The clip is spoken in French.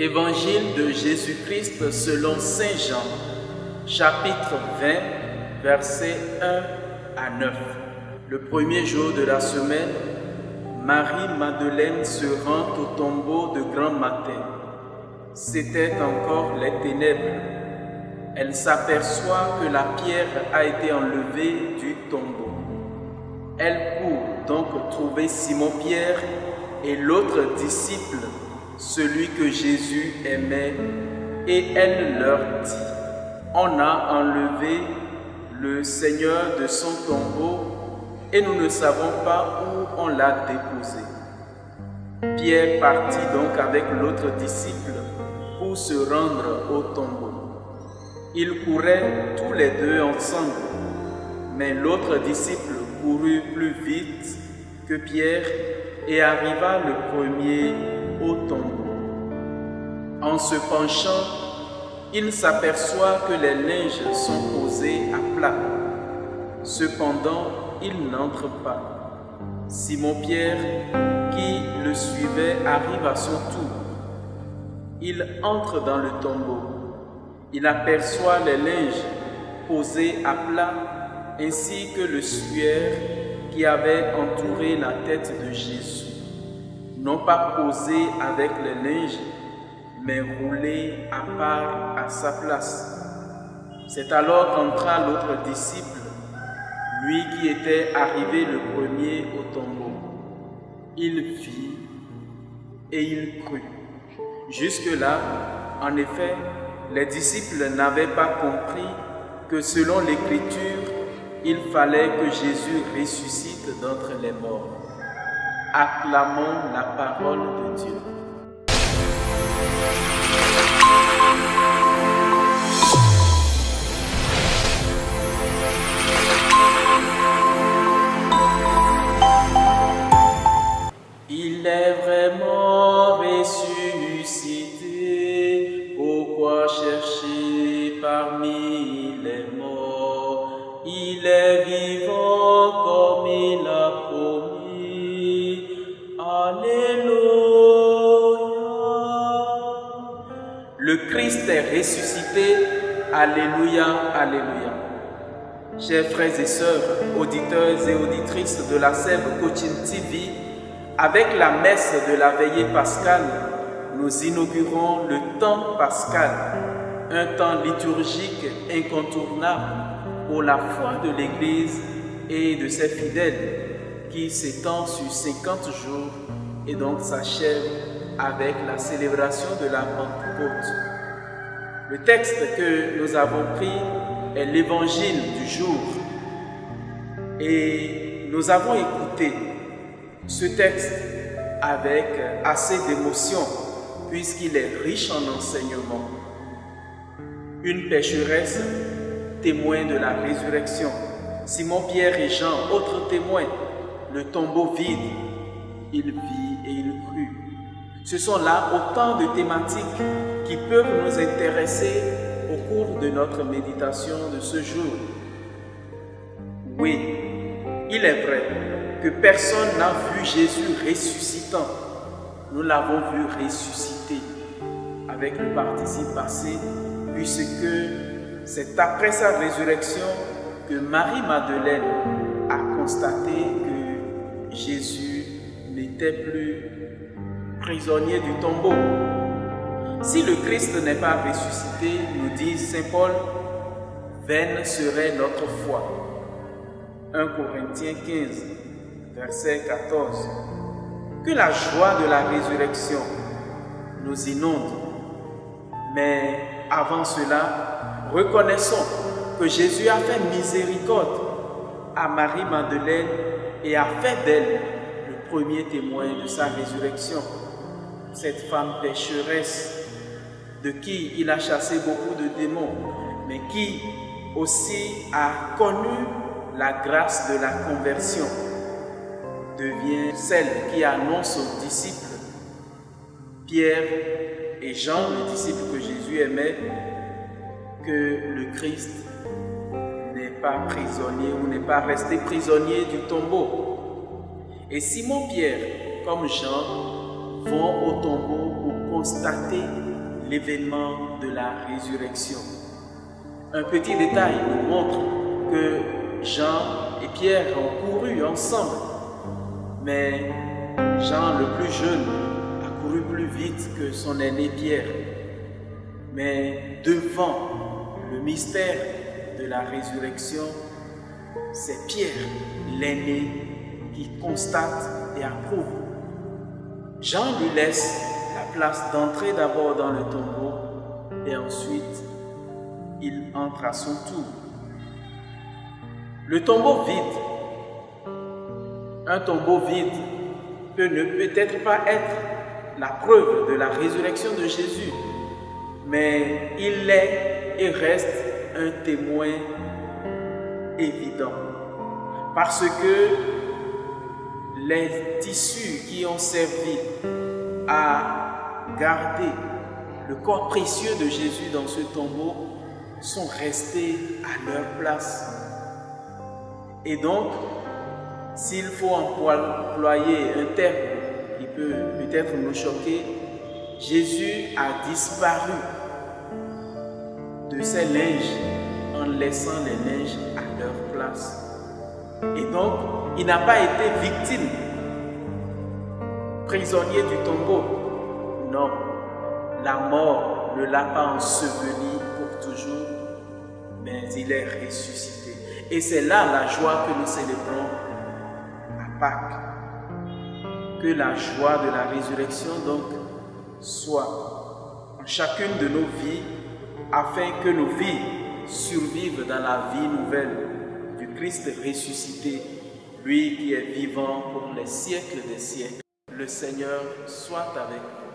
Évangile de Jésus-Christ selon Saint Jean, chapitre 20, versets 1 à 9. Le premier jour de la semaine, Marie-Madeleine se rend au tombeau de grand matin. C'étaient encore les ténèbres. Elle s'aperçoit que la pierre a été enlevée du tombeau. Elle court donc trouver Simon-Pierre et l'autre disciple, celui que Jésus aimait, et elle leur dit: on a enlevé le Seigneur de son tombeau et nous ne savons pas où on l'a déposé. Pierre partit donc avec l'autre disciple pour se rendre au tombeau. Ils couraient tous les deux ensemble, mais l'autre disciple courut plus vite que Pierre et arriva le premier au tombeau. En se penchant, il s'aperçoit que les linges sont posés à plat. Cependant, il n'entre pas. Simon-Pierre, qui le suivait, arrive à son tour. Il entre dans le tombeau. Il aperçoit les linges posés à plat, ainsi que le suaire qui avait entouré la tête de Jésus, non pas posé avec les linges, mais roulé à part à sa place. C'est alors qu'entra l'autre disciple, lui qui était arrivé le premier au tombeau. Il vit et il crut. Jusque-là, en effet, les disciples n'avaient pas compris que selon l'Écriture, il fallait que Jésus ressuscite d'entre les morts. Acclamons la parole de Dieu. Il est vraiment ressuscité, pourquoi chercher parmi les morts? Il est vivant comme il a promis. Alléluia. Le Christ est ressuscité. Alléluia, alléluia. Chers frères et sœurs, auditeurs et auditrices de la Sève Coaching TV, avec la messe de la veillée pascale, nous inaugurons le temps pascal, un temps liturgique incontournable pour la foi de l'Église et de ses fidèles, qui s'étend sur 50 jours et donc s'achève avec la célébration de la Pentecôte. Le texte que nous avons pris est l'Évangile du jour et nous avons écouté ce texte avec assez d'émotion puisqu'il est riche en enseignements. Une pécheresse, témoin de la résurrection. Simon-Pierre et Jean, autres témoins. Le tombeau vide, il vit et il crut. Ce sont là autant de thématiques qui peuvent nous intéresser au cours de notre méditation de ce jour. Oui, il est vrai que personne n'a vu Jésus ressuscitant. Nous l'avons vu ressusciter avec le participe passé, puisque c'est après sa résurrection que Marie-Madeleine a constaté que Jésus n'était plus prisonnier du tombeau. Si le Christ n'est pas ressuscité, nous dit Saint Paul, vaine serait notre foi. 1 Corinthiens 15, verset 14. Que la joie de la résurrection nous inonde. Mais avant cela, reconnaissons que Jésus a fait miséricorde à Marie-Madeleine et a fait d'elle le premier témoin de sa résurrection. Cette femme pécheresse de qui il a chassé beaucoup de démons, mais qui aussi a connu la grâce de la conversion, devient celle qui annonce aux disciples, Pierre et Jean, les disciples que Jésus aimait, que le Christ n'est pas prisonnier ou n'est pas resté prisonnier du tombeau. Et Simon-Pierre, comme Jean, vont au tombeau pour constater l'événement de la résurrection. Un petit détail nous montre que Jean et Pierre ont couru ensemble, mais Jean, le plus jeune, a couru plus vite que son aîné Pierre. Mais devant le mystère de la résurrection, c'est Pierre, l'aîné, qui constate et approuve. Jean lui laisse la place d'entrer d'abord dans le tombeau et ensuite il entre à son tour. Le tombeau vide, un tombeau vide ne peut-être pas être la preuve de la résurrection de Jésus, mais il est et reste un témoin évident. Parce que les tissus qui ont servi à garder le corps précieux de Jésus dans ce tombeau sont restés à leur place. Et donc, s'il faut employer un terme qui peut peut-être nous choquer, Jésus a disparu de ses linges en laissant les linges à leur place. Et donc, il n'a pas été victime, prisonnier du tombeau. Non, la mort ne l'a pas enseveli pour toujours, mais il est ressuscité. Et c'est là la joie que nous célébrons à Pâques. Que la joie de la résurrection donc soit en chacune de nos vies, afin que nos vies survivent dans la vie nouvelle du Christ ressuscité, lui qui est vivant pour les siècles des siècles. Le Seigneur soit avec vous.